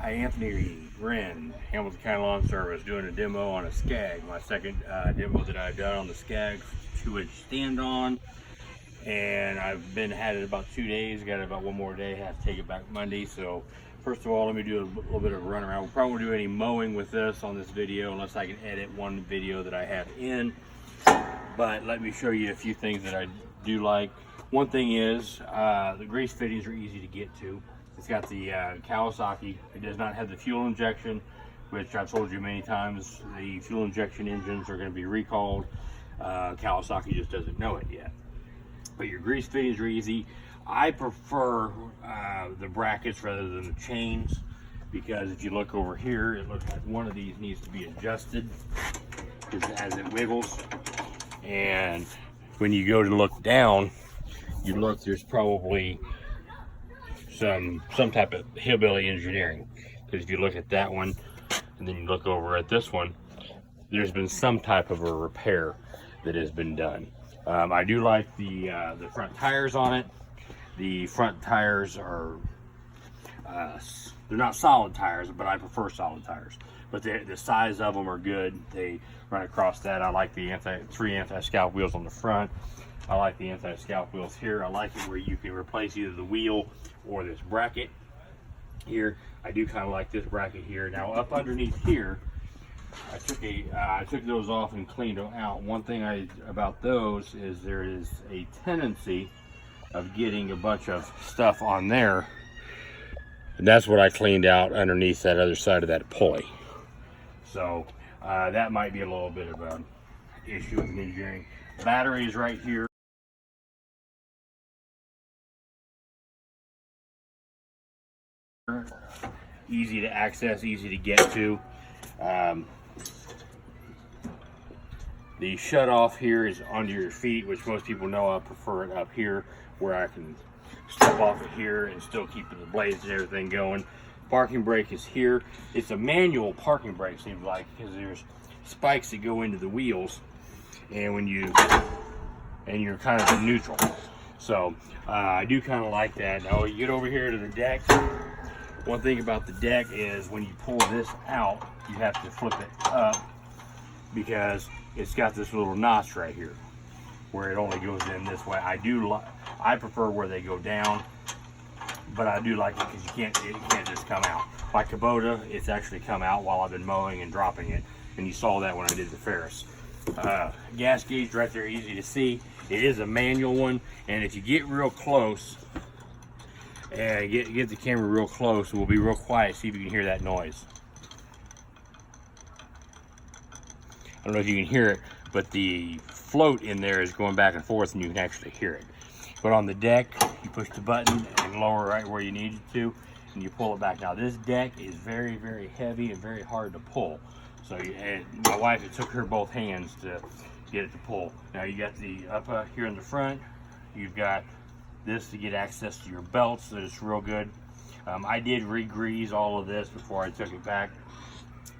Hi, Anthony Wren, Hamilton County Lawn Service, doing a demo on a Scag. My second demo that I've done on the Scag 2-inch stand-on, and I've had it about 2 days. Got it about one more day. Have to take it back Monday. So first of all, let me do a little bit of a run around. We'll probably won't do any mowing with this on this video unless I can edit one video that I have in. But let me show you a few things that I do like. One thing is the grease fittings are easy to get to. It's got the Kawasaki. It does not have the fuel injection, which I've told you many times. The fuel injection engines are going to be recalled. Kawasaki just doesn't know it yet. But your grease fittings are easy. I prefer the brackets rather than the chains, because if you look over here, it looks like one of these needs to be adjusted as it wiggles. And when you go to look down, you look, there's probably some type of hillbilly engineering, because if you look at that one and then you look over at this one, there's been some type of a repair that has been done. I do like the front tires on it. The front tires are they're not solid tires, but I prefer solid tires. But the size of them are good. They run across that. I like the three anti-scalp wheels on the front. I like the anti-scalp wheels here. I like it where you can replace either the wheel or this bracket here. I do kind of like this bracket here. Now up underneath here, I took those off and cleaned them out. One thing about those is there is a tendency of getting a bunch of stuff on there, and that's what I cleaned out underneath that other side of that pulley. So that might be a little bit of an issue with engineering. Battery is right here. Easy to access, easy to get to. The shut off here is under your feet, which most people know. I prefer it up here where I can step off of here and still keep the blades and everything going. Parking brake is here. It's a manual parking brake, seems like, because there's spikes that go into the wheels, and you're kind of in neutral. So I do kind of like that. Now you get over here to the deck. One thing about the deck is when you pull this out, you have to flip it up, because it's got this little notch right here where it only goes in this way. I prefer where they go down, but I do like it because it can't just come out. My Kubota, it's actually come out while I've been mowing and dropping it, and you saw that when I did the Ferris. Gas gauge right there, easy to see. It is a manual one, and if you get real close and get the camera real close, we'll be real quiet, see if you can hear that noise. I don't know if you can hear it, but the float in there is going back and forth, and you can actually hear it. But on the deck, you push the button and lower right where you need it to, and you pull it back. Now this deck is very, very heavy and very hard to pull. So my wife, it took her both hands to get it to pull. Now you got the up here in the front, you've got this to get access to your belts, so it's real good. I did re-grease all of this before I took it back.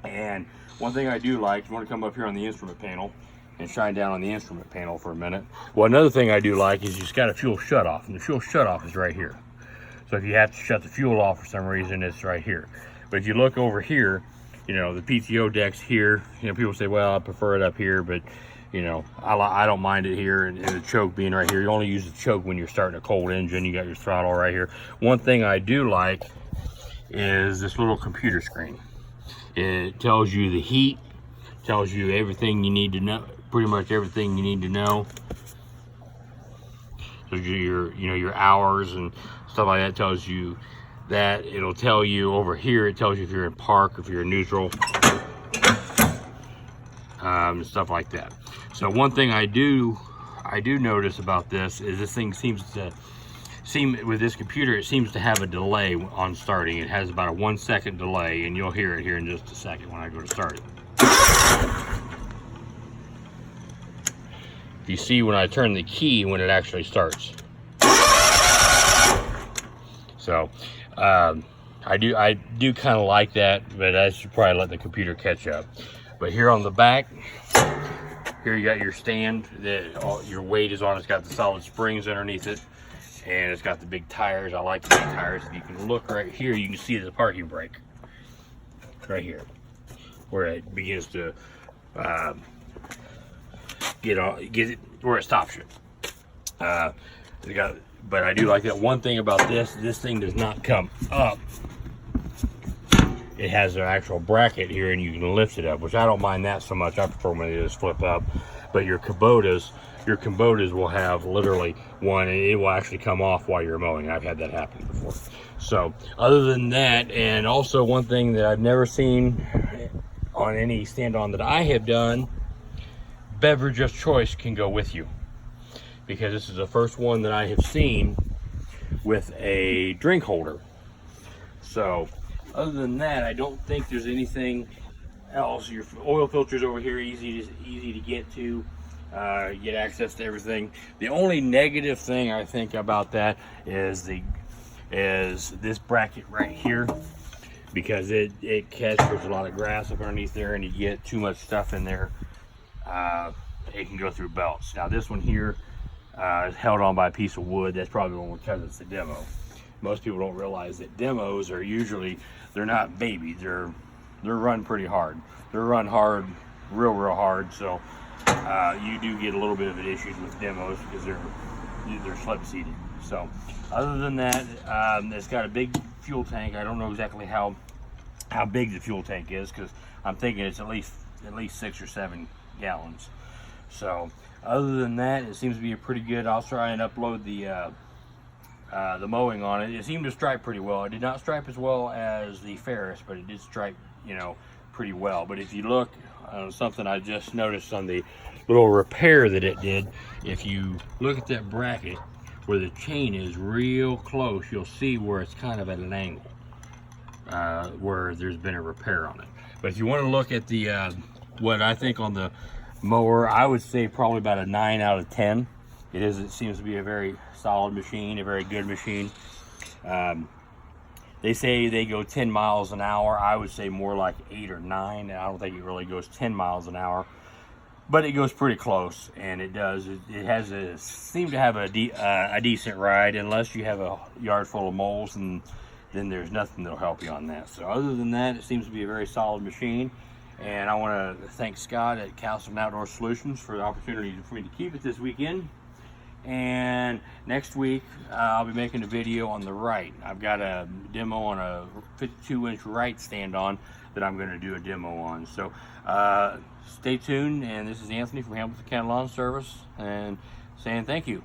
And one thing I do like, you want to come up here on the instrument panel and shine down on the instrument panel for a minute. Well, another thing I do like is you've got a fuel shutoff, and the fuel shutoff is right here. So if you have to shut the fuel off for some reason, it's right here. But if you look over here, you know, the PTO deck's here. You know, people say, well, I prefer it up here, but you know, I don't mind it here, and the choke being right here. You only use the choke when you're starting a cold engine. You got your throttle right here. One thing I do like is this little computer screen. It tells you the heat, tells you everything you need to know, pretty much everything you need to know. So your hours and stuff like that tells you that. It'll tell you over here, it tells you if you're in park, if you're in neutral, stuff like that. So one thing I do notice about this is this thing with this computer, it seems to have a delay on starting. It has about a 1 second delay, and you'll hear it here in just a second when I go to start it. You see when I turn the key when it actually starts. So I do kind of like that, but I should probably let the computer catch up. But here on the back, here you got your stand that your weight is on. It's got the solid springs underneath it, and it's got the big tires. I like the big tires. If you can look right here, you can see the parking brake. right here, where it begins to get it where it stops you. But I do like that one thing about this thing does not come up. It has an actual bracket here and you can lift it up, which I don't mind that so much. I prefer when they just flip up. But your Kubotas will have literally one, and it will actually come off while you're mowing. I've had that happen before. So other than that, and also one thing that I've never seen on any stand-on that I have done, beverage of choice can go with you, because this is the first one that I have seen with a drink holder. So other than that, I don't think there's anything else. Your oil filter's over here, easy to get to, get access to everything. The only negative thing I think about that is this bracket right here, because it catches a lot of grass up underneath there, and you get too much stuff in there, it can go through belts. Now this one here is held on by a piece of wood. That's probably because it's a demo. Most people don't realize that demos are usually, they're not babies. They're run pretty hard. They're run hard, real hard. So you do get a little bit of an issues with demos because they're slip seated. So other than that, it's got a big fuel tank. I don't know exactly how big the fuel tank is, because I'm thinking it's at least 6 or 7 gallons. So other than that, it seems to be a pretty good. I'll try and upload the mowing on it. It seemed to stripe pretty well. It did not stripe as well as the Ferris, but it did stripe, pretty well. But if you look, something I just noticed on the little repair that it did, if you look at that bracket where the chain is real close, you'll see where it's kind of at an angle, where there's been a repair on it. But if you want to look at the what I think on the mower, I would say probably about a 9 out of 10. It seems to be a very solid machine, a very good machine. They say they go 10 miles an hour. I would say more like 8 or 9. I don't think it really goes 10 miles an hour, but it goes pretty close, and it does. It seems to have a decent ride, unless you have a yard full of moles, and then there's nothing that'll help you on that. So other than that, it seems to be a very solid machine. And I want to thank Scott at Callison Outdoor Solutions for the opportunity for me to keep it this weekend. And next week I'll be making a video on the right. I've got a demo on a 52-inch right stand-on that I'm going to do a demo on. So stay tuned, and this is Anthony from Hamilton County Lawn Service, and saying thank you.